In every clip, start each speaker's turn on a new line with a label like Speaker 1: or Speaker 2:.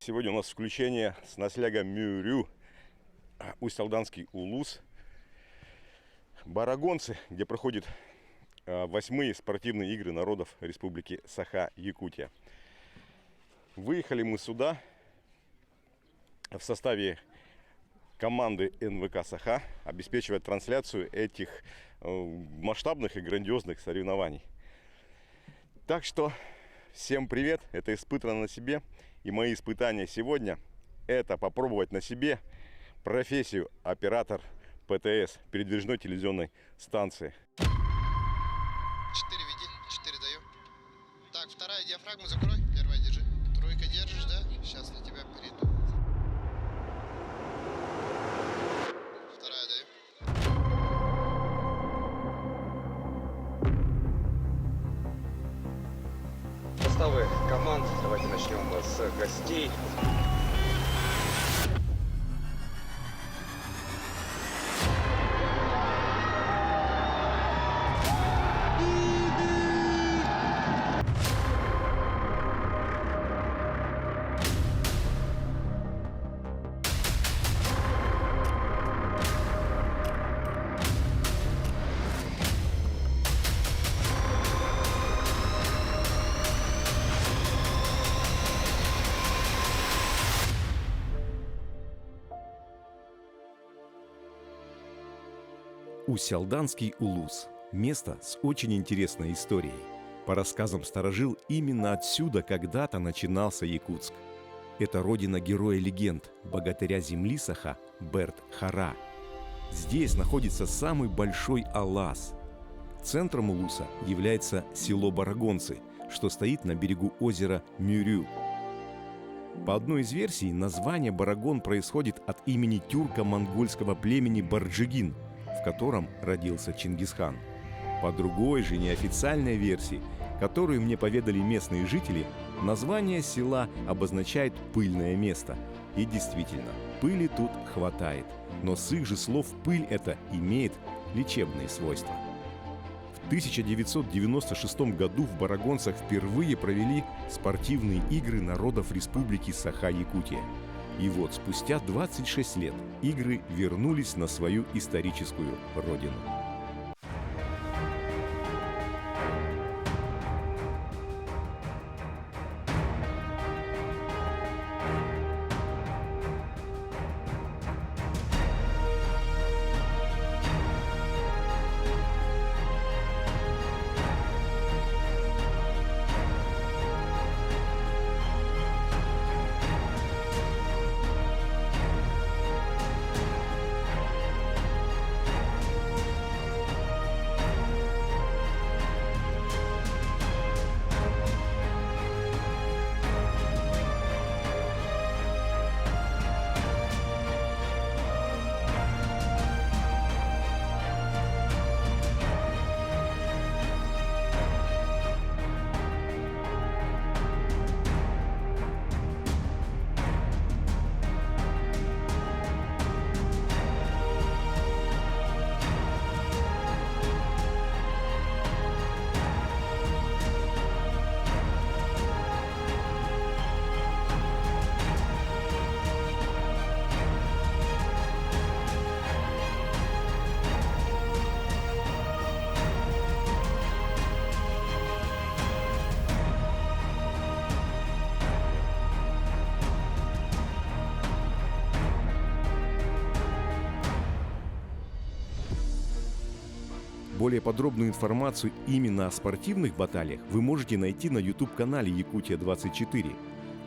Speaker 1: Сегодня у нас включение с наслягом Мюрю, Усть-Алданский улус, Барагонцы, где проходят 8-е спортивные игры народов Республики Саха-Якутия. Выехали мы сюда в составе команды НВК Саха обеспечивать трансляцию этих масштабных и грандиозных соревнований. Так что всем привет, это испытано на себе. И мои испытания сегодня – это попробовать на себе профессию оператор ПТС, передвижной телевизионной станции.
Speaker 2: 4 веди, 4 даю. Так, вторая диафрагму закрой, первая держи. Тройка держишь, да? Сейчас на тебя перейду. Вторая даю.
Speaker 3: Составы команд. Давайте начнем с гостей.
Speaker 4: Усть-Алданский улус – место с очень интересной историей. По рассказам старожил, именно отсюда когда-то начинался Якутск. Это родина героя-легенд, богатыря земли Саха Берт-Хара. Здесь находится самый большой алаз. Центром улуса является село Барагонцы, что стоит на берегу озера Мюрю. По одной из версий, название Барагон происходит от имени тюрко-монгольского племени Барджигин, в котором родился Чингисхан. По другой же неофициальной версии, которую мне поведали местные жители, название села обозначает пыльное место. И действительно, пыли тут хватает. Но с их же слов пыль эта имеет лечебные свойства. В 1996 году в Барагонцах впервые провели спортивные игры народов Республики Саха-Якутия. И вот спустя 26 лет игры вернулись на свою историческую родину. Более подробную информацию именно о спортивных баталиях вы можете найти на YouTube-канале Якутия-24.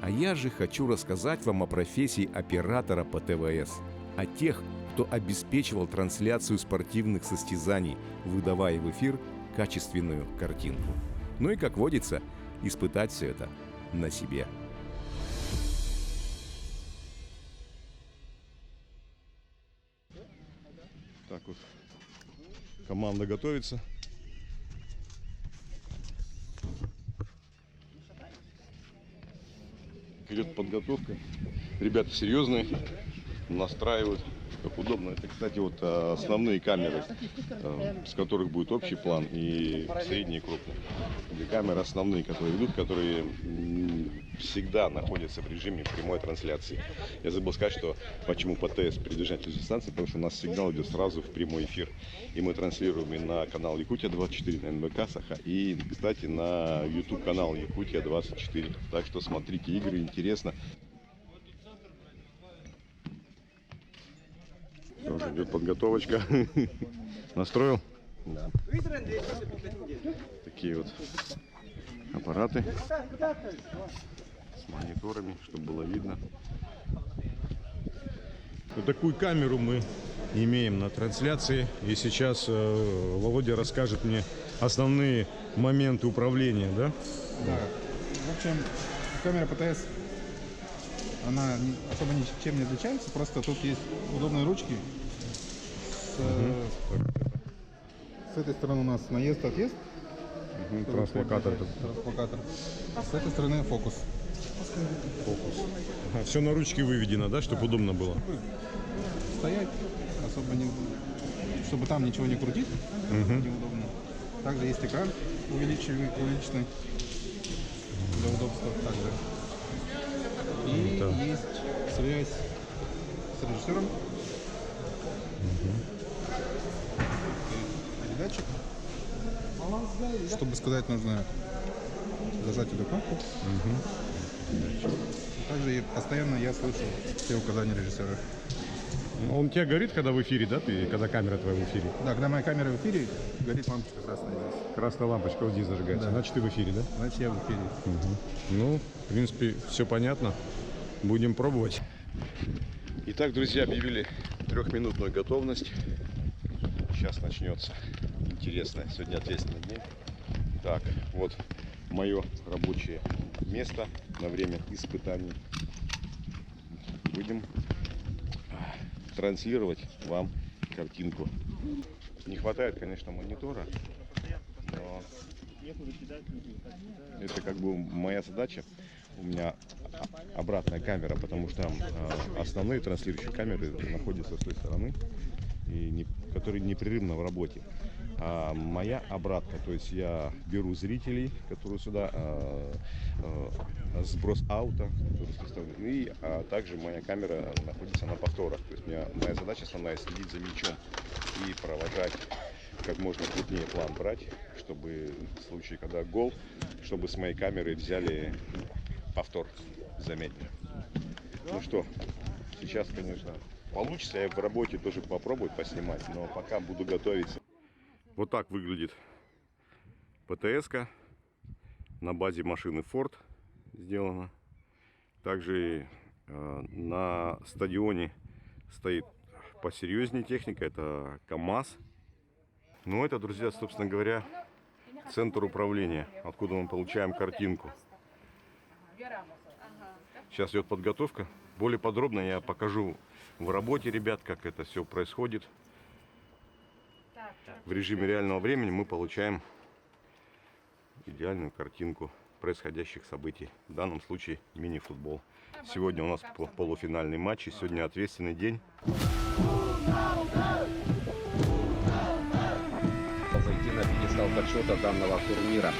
Speaker 4: А я же хочу рассказать вам о профессии оператора по ТВС, о тех, кто обеспечивал трансляцию спортивных состязаний, выдавая в эфир качественную картинку. Ну и, как водится, испытать все это на себе.
Speaker 1: Так вот, команда готовится. Идет подготовка. Ребята серьезные, настраивают как удобно. Это, кстати, вот основные камеры, с которых будет общий план, и средний и крупный. Две камеры основные, которые ведут, которые всегда находятся в режиме прямой трансляции. Я забыл сказать, что почему ПТС передвижная телестанция, потому что у нас сигнал идет сразу в прямой эфир. И мы транслируем и на канал Якутия 24, на НВК Саха, и, кстати, на YouTube канал Якутия 24. Так что смотрите игры, интересно. Тоже идет подготовочка. Настроил?
Speaker 3: Да.
Speaker 1: Такие вот аппараты с мониторами, чтобы было видно.
Speaker 5: Вот такую камеру мы имеем на трансляции. И сейчас Володя расскажет мне основные моменты управления, да?
Speaker 6: Да. В общем, камера ПТС, она особо ничем не отличается, просто тут есть удобные ручки. С этой стороны у нас наезд-отъезд.
Speaker 5: Транслокатор.
Speaker 6: Транслокатор. С этой стороны фокус.
Speaker 5: Все на ручке выведено, да, чтобы удобно было?
Speaker 6: Стоять особо не... Чтобы там ничего не крутить, неудобно. Также есть экран увеличенный для удобства также. И
Speaker 5: Да.
Speaker 6: есть связь с режиссером. Передатчик. Чтобы сказать, нужно зажать эту кнопку. Также и постоянно я слышу все указания режиссера.
Speaker 5: Он тебе горит, когда в эфире, да? Когда камера твоя в эфире?
Speaker 6: Да, когда моя камера в эфире, горит лампочка красная здесь.
Speaker 5: Красная лампочка вот здесь зажигается.
Speaker 6: Да.
Speaker 5: Значит, ты в эфире, да?
Speaker 6: Значит, я в эфире.
Speaker 5: Ну, в принципе, все понятно. Будем пробовать.
Speaker 1: Итак, друзья, объявили 3-минутную готовность. Сейчас начнется интересное. Сегодня ответственный день. Так, вот мое рабочее место на время испытаний. Будем транслировать вам картинку. Не хватает, конечно, монитора, но это как бы моя задача. У меня обратная камера, потому что основные транслирующие камеры находятся с той стороны, которые непрерывно в работе. А моя обратная, то есть я беру зрителей, которые сюда, сброс аута, который с той стороны, и также моя камера находится на повторах. То есть моя задача основная следить за мячом и провожать как можно крупнее план брать, чтобы в случае, когда гол, чтобы с моей камеры взяли повтор заметно. Ну что, сейчас, конечно, получится, я в работе тоже попробую поснимать, но пока буду готовиться. Вот так выглядит ПТС-ка на базе машины Ford сделана. Также на стадионе стоит посерьезнее техника, это КАМАЗ. Ну это, друзья, собственно говоря, центр управления, откуда мы получаем картинку. Сейчас идет подготовка. Более подробно я покажу в работе ребят, как это все происходит. В режиме реального времени мы получаем идеальную картинку происходящих событий. В данном случае мини-футбол. Сегодня у нас полуфинальный матч, и сегодня ответственный день.
Speaker 3: Зайти на пьедестал подсчета данного турнира.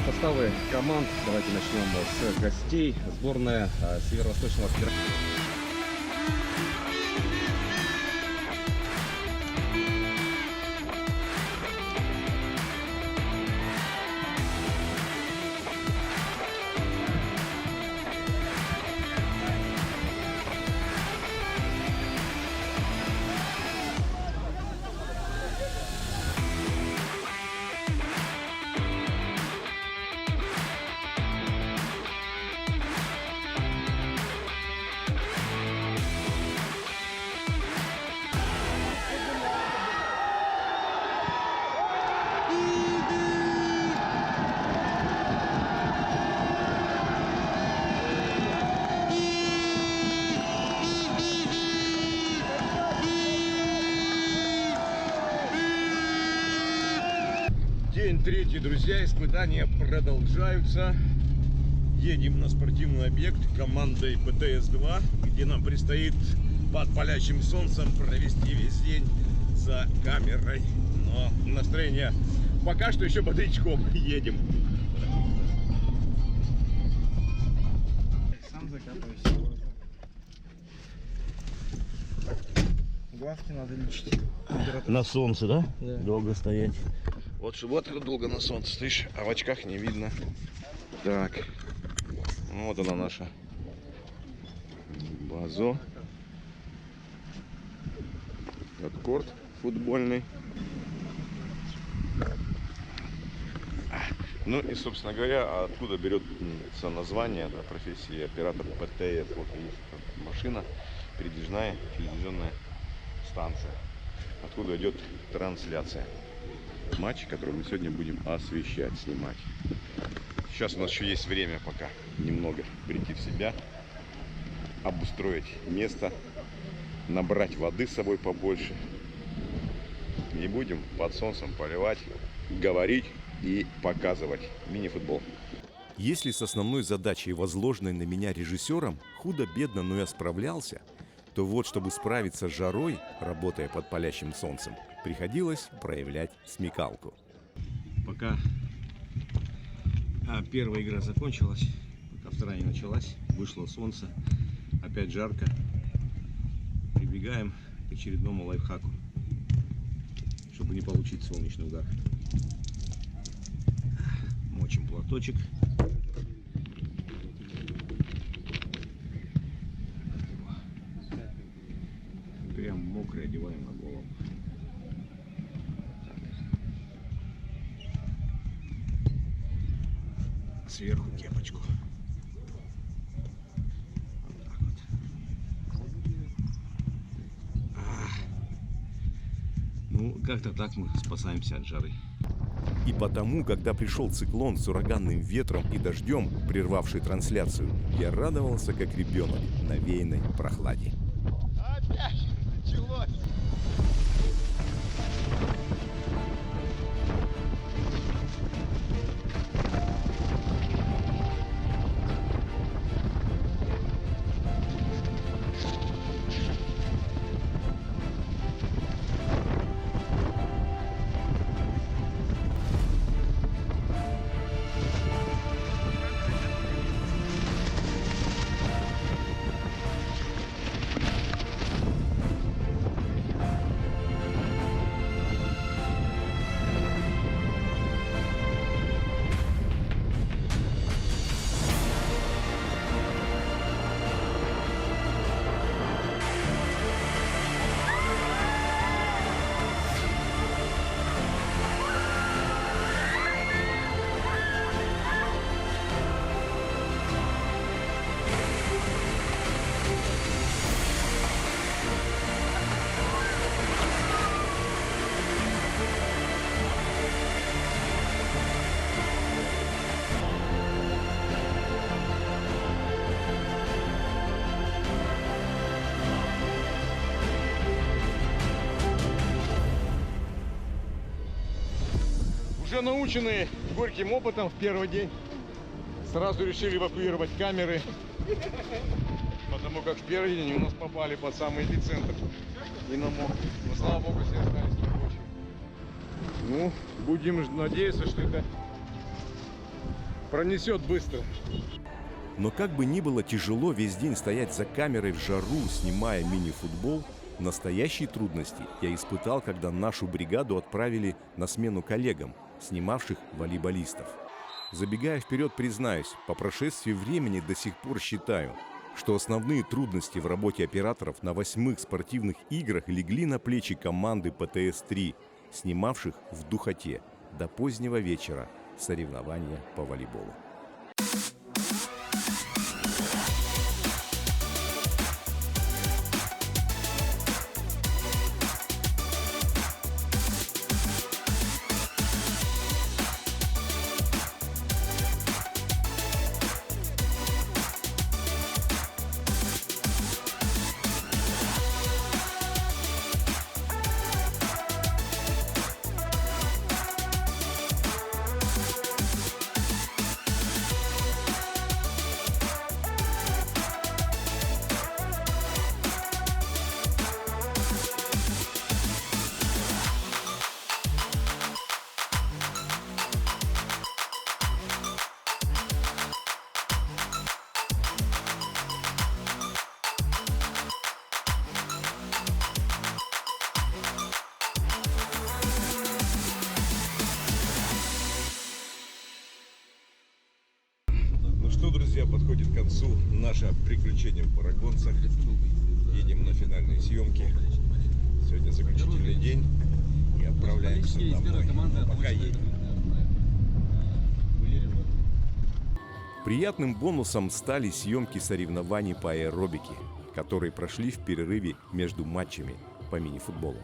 Speaker 3: Составы команд. Давайте начнем с гостей. Сборная Северо-Восточного федерального.
Speaker 5: День третий, друзья, испытания продолжаются. Едем на спортивный объект командой ПТС-2, где нам предстоит под палящим солнцем провести весь день за камерой. Но настроение пока что еще бодрячком. Едем.
Speaker 6: Глазки надо лечить.
Speaker 5: На солнце, да?
Speaker 6: Да.
Speaker 5: Долго стоять. Вот долго на солнце стоишь, а в очках не видно. Так. Ну, вот она наша база. Вот корт футбольный. Ну и, собственно говоря, откуда берется название, да, профессии оператор ПТС. Вот есть машина, передвижная телевизионная станция. Откуда идет трансляция матча, который мы сегодня будем освещать, снимать. Сейчас у нас еще есть время пока немного прийти в себя, обустроить место, набрать воды с собой побольше. И будем под солнцем поливать, говорить и показывать мини-футбол.
Speaker 4: Если с основной задачей, возложенной на меня режиссером, худо-бедно, но я справлялся, то вот, чтобы справиться с жарой, работая под палящим солнцем, приходилось проявлять смекалку.
Speaker 5: Пока первая игра закончилась, пока вторая не началась, вышло солнце, опять жарко, прибегаем к очередному лайфхаку, чтобы не получить солнечный удар. Мочим платочек. Прям мокрый одеваем на голову. Сверху кепочку. Вот так вот. Ну, как-то так мы спасаемся от жары.
Speaker 4: И потому, когда пришел циклон с ураганным ветром и дождем, прервавший трансляцию, я радовался, как ребенок, навеянной прохладе.
Speaker 2: Опять началось.
Speaker 5: Уже наученные горьким опытом в первый день, сразу решили эвакуировать камеры, потому как в первый день у нас попали под самый эпицентр и намок. Но слава богу, все остались рабочие. Ну, будем надеяться, что это пронесет быстро.
Speaker 4: Но как бы ни было тяжело весь день стоять за камерой в жару, снимая мини-футбол, настоящие трудности я испытал, когда нашу бригаду отправили на смену коллегам, снимавших волейболистов. Забегая вперед, признаюсь, по прошествии времени до сих пор считаю, что основные трудности в работе операторов на 8-х спортивных играх легли на плечи команды ПТС-3, снимавших в духоте до позднего вечера соревнования по волейболу.
Speaker 5: друзья, подходит к концу наше приключение в Барагонцах. Едем на финальные съемки. Сегодня заключительный день и отправляемся домой. Пока едем.
Speaker 4: Приятным бонусом стали съемки соревнований по аэробике, которые прошли в перерыве между матчами по мини-футболу.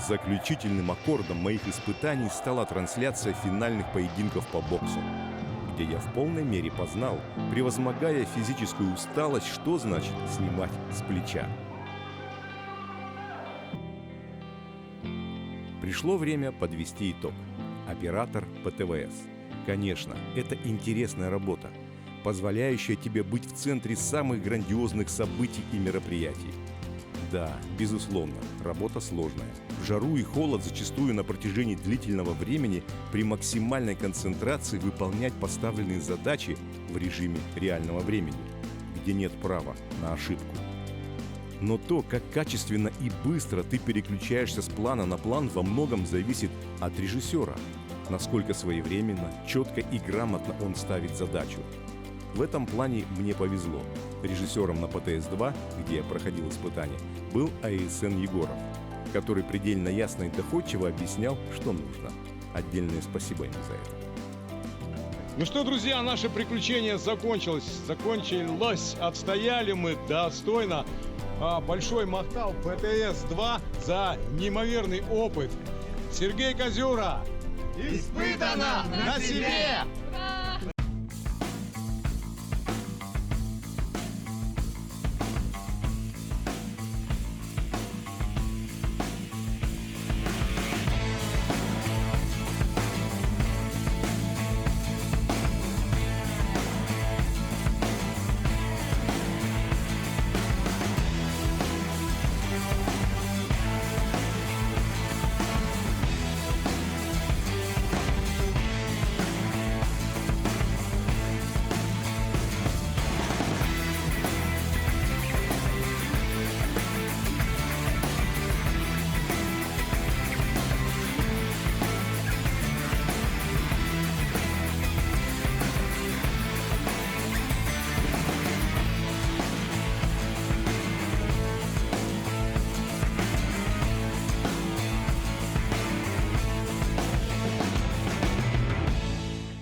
Speaker 4: Заключительным аккордом моих испытаний стала трансляция финальных поединков по боксу, где я в полной мере познал, превозмогая физическую усталость, что значит снимать с плеча. Пришло время подвести итог. Оператор ПТВС. Конечно, это интересная работа, позволяющая тебе быть в центре самых грандиозных событий и мероприятий. Да, безусловно, работа сложная. В жару и холод зачастую на протяжении длительного времени при максимальной концентрации выполнять поставленные задачи в режиме реального времени, где нет права на ошибку. Но то, как качественно и быстро ты переключаешься с плана на план, во многом зависит от режиссера, насколько своевременно, четко и грамотно он ставит задачу. В этом плане мне повезло. Режиссером на ПТС-2, где я проходил испытания, был АСН Егоров, который предельно ясно и доходчиво объяснял, что нужно. Отдельное спасибо ему за это.
Speaker 5: Ну что, друзья, наше приключение закончилось. Отстояли мы достойно. Большой махтал ПТС-2 за неимоверный опыт. Сергей Козюра! Испытано на себе!